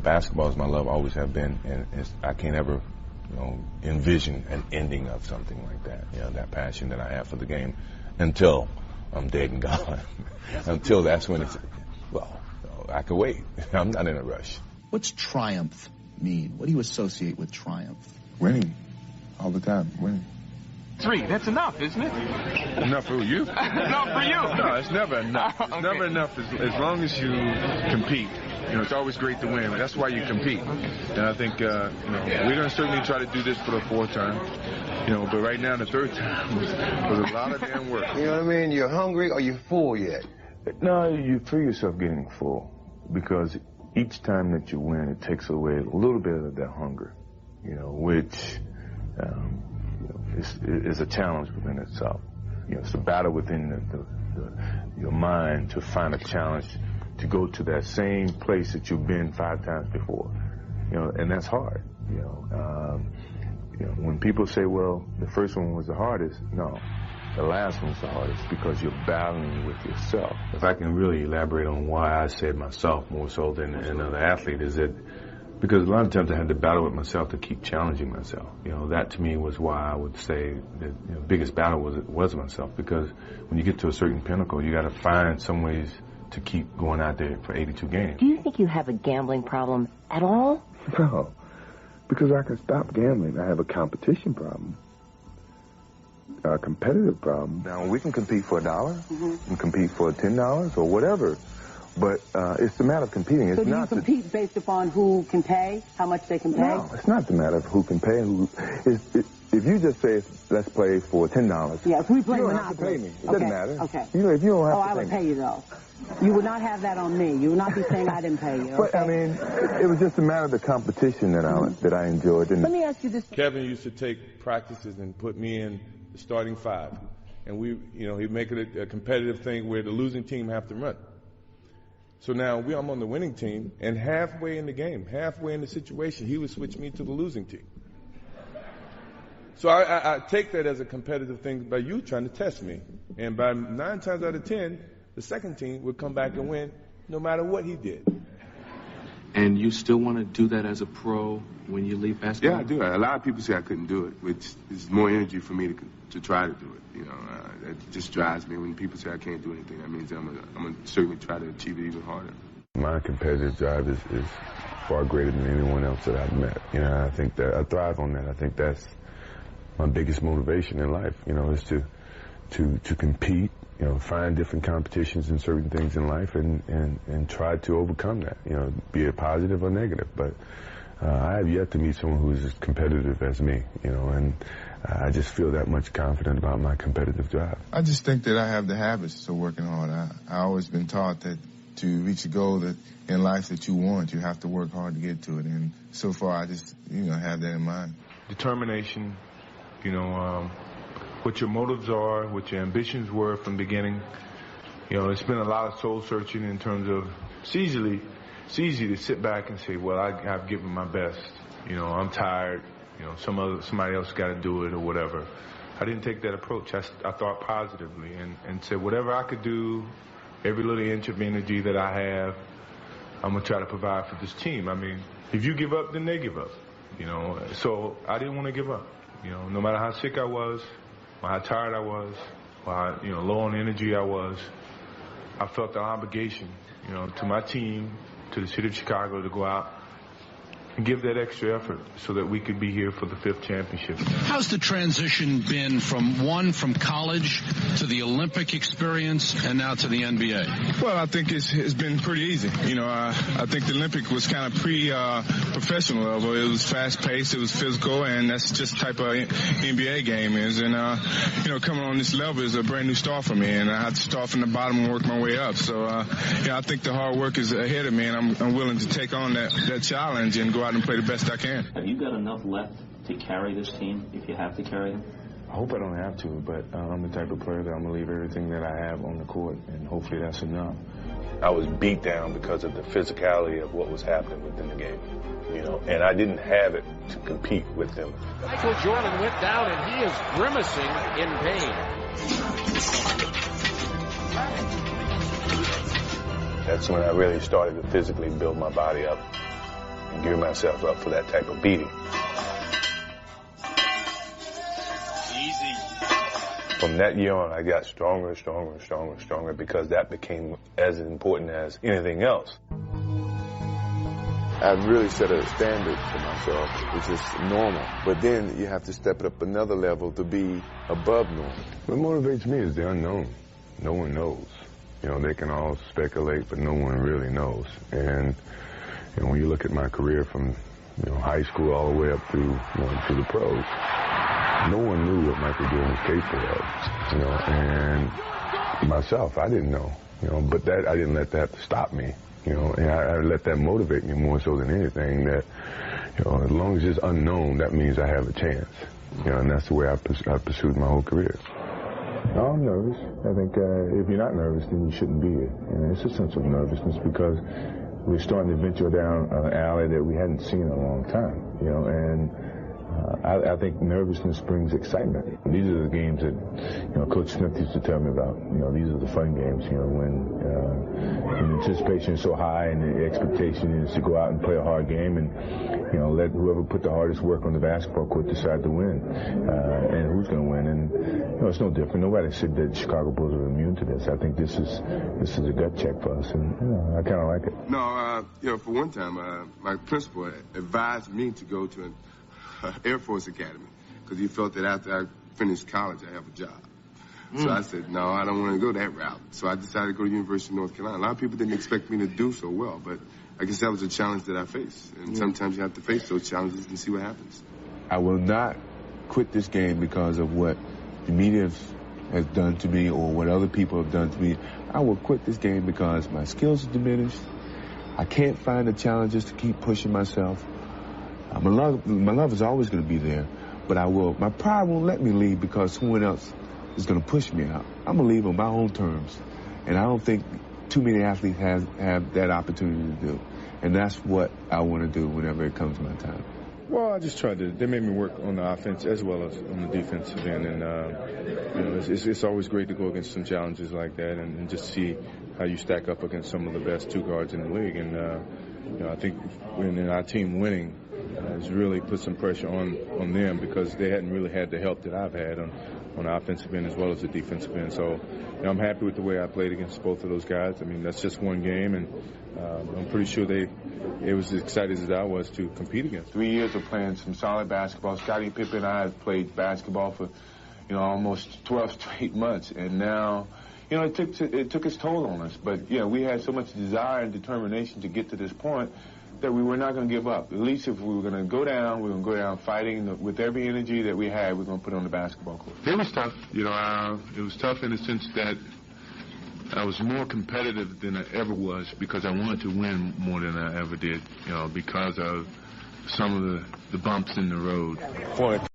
basketball is my love, always have been, and I can't ever, envision an ending of something like that. That passion that I have for the game until I'm dead and gone. Until that's when I can wait. I'm not in a rush. What's triumph mean? What do you associate with triumph? Winning. All the time. Winning. 3, that's enough, isn't it? Enough for you? No, for you. No, it's never enough. It's never enough as long as you compete. It's always great to win. That's why you compete. And I think, we're going to certainly try to do this for the 4th time. But right now, the 3rd time was a lot of damn work. You know what I mean? You're hungry or you're full yet? No, you feel yourself getting full because each time that you win, it takes away a little bit of that hunger, which is a challenge within itself. It's a battle within your mind to find a challenge to go to that same place that you've been 5 times before, and that's hard. When people say, well, the first one was the hardest, no, the last one's the hardest because you're battling with yourself. If I can really elaborate on why I said myself more so than another athlete, is that because a lot of times I had to battle with myself to keep challenging myself. That to me was why I would say that the biggest battle was myself, because when you get to a certain pinnacle, you got to find some ways to keep going out there for 82 games. Do you think you have a gambling problem at all? No, because I can stop gambling. I have a competition problem, a competitive problem. Now, we can compete for $1, and compete for $10 or whatever, but it's a matter of competing. So do you compete based upon who can pay, how much they can pay? No, it's not the matter of who can pay and who. If you just say, let's play for $10, yeah, if we play you don't Monopoly. have to pay me. It doesn't matter. Okay. If you don't have to I would pay you, though. You would not have that on me. You would not be saying I didn't pay you. Okay? But, I mean, it was just a matter of the competition that I enjoyed. And let me ask you this. Kevin used to take practices and put me in the starting 5. And he'd make it a competitive thing where the losing team have to run. So now I'm on the winning team, and halfway in the game, halfway in the situation, he would switch me to the losing team. So I take that as a competitive thing by you trying to test me. And by 9 times out of 10, the second team would come back and win no matter what he did. And you still want to do that as a pro when you leave basketball? Yeah, I do. A lot of people say I couldn't do it, which is more energy for me to try to do it. It just drives me. When people say I can't do anything, that means I'm going to certainly try to achieve it even harder. My competitive drive is far greater than anyone else that I've met. I think that I thrive on that. I think that's my biggest motivation in life, is to compete, find different competitions in certain things in life and try to overcome that, be it positive or negative. But I have yet to meet someone who's as competitive as me, and I just feel that much confident about my competitive drive. I just think that I have the habits of working hard. I always been taught that to reach a goal that in life that you want, you have to work hard to get to it. And so far, I just, have that in mind. Determination, what your motives are, what your ambitions were from the beginning. It's been a lot of soul searching in terms of it's easy to sit back and say, well, I've given my best. I'm tired. Somebody else got to do it or whatever. I didn't take that approach. I thought positively and said whatever I could do, every little inch of energy that I have, I'm going to try to provide for this team. I mean, if you give up, then they give up. So I didn't want to give up. No matter how sick I was, or how tired I was, or how, low on energy I was, I felt the obligation, to my team, to the city of Chicago to go out and give that extra effort so that we could be here for the 5th championship. How's the transition been from college to the Olympic experience and now to the NBA? Well, I think it's been pretty easy. I think the Olympic was kind of pre-professional level. It was fast-paced, it was physical, and that's just the type of NBA game is. And, coming on this level is a brand-new start for me, and I have to start from the bottom and work my way up. So, I think the hard work is ahead of me, and I'm willing to take on that challenge and go out and play the best I can. Have you got enough left to carry this team if you have to carry them? I hope I don't have to, but I'm the type of player that I'm going to leave everything that I have on the court, and hopefully that's enough. I was beat down because of the physicality of what was happening within the game, and I didn't have it to compete with them. Michael Jordan went down, and he is grimacing in pain. That's when I really started to physically build my body up gear myself up for that type of beating. Easy. From that year on, I got stronger and stronger and stronger and stronger because that became as important as anything else. I've really set a standard for myself, which is normal. But then you have to step it up another level to be above normal. What motivates me is the unknown. No one knows. You know, they can all speculate, but no one really knows. And you know, when you look at my career from high school all the way up through to the pros, no one knew what Michael Jordan was capable of. And myself, I didn't know. But that I didn't let that stop me. And I let that motivate me more so than anything. That as long as it's unknown, that means I have a chance. And that's the way I pursued my whole career. No, I'm nervous. I think if you're not nervous, then you shouldn't be here. And it's a sense of nervousness because we're starting to venture down an alley that we hadn't seen in a long time. And I think nervousness brings excitement. These are the games that Coach Smith used to tell me about. These are the fun games. When the anticipation is so high and the expectation is to go out and play a hard game and let whoever put the hardest work on the basketball court decide to win, and who's going to win. And it's no different. Nobody said that Chicago Bulls are immune to this. I think this is a gut check for us, and I kind of like it. No, for one time, my principal advised me to go to an Air Force Academy because he felt that after I finished college, I have a job. So I said, no, I don't want to go that route. So I decided to go to the University of North Carolina. A lot of people didn't expect me to do so well, but I guess that was a challenge that I faced. And sometimes you have to face those challenges and see what happens. I will not quit this game because of what the media has done to me or what other people have done to me. I will quit this game because my skills are diminished. I can't find the challenges to keep pushing myself. My love is always going to be there, but my pride won't let me leave because someone else is going to push me out. I'm going to leave on my own terms, and I don't think too many athletes have that opportunity to do, and that's what I want to do whenever it comes my time. Well, I just tried to. They made me work on the offense as well as on the defensive end, and it's always great to go against some challenges like that and just see how you stack up against some of the best two guards in the league. And I think when our team winning has really put some pressure on them because they hadn't really had the help that I've had on the offensive end as well as the defensive end. So I'm happy with the way I played against both of those guys. I mean, that's just one game, and I'm pretty sure they was as excited as I was to compete against. 3 years of playing some solid basketball. Scottie Pippen and I have played basketball for almost 12 straight months, and now it took its toll on us. But we had so much desire and determination to get to this point that we were not going to give up. At least if we were going to go down, we were going to go down fighting with every energy that we had. We were going to put it on the basketball court. It was tough. It was tough in the sense that I was more competitive than I ever was because I wanted to win more than I ever did, because of some of the bumps in the road.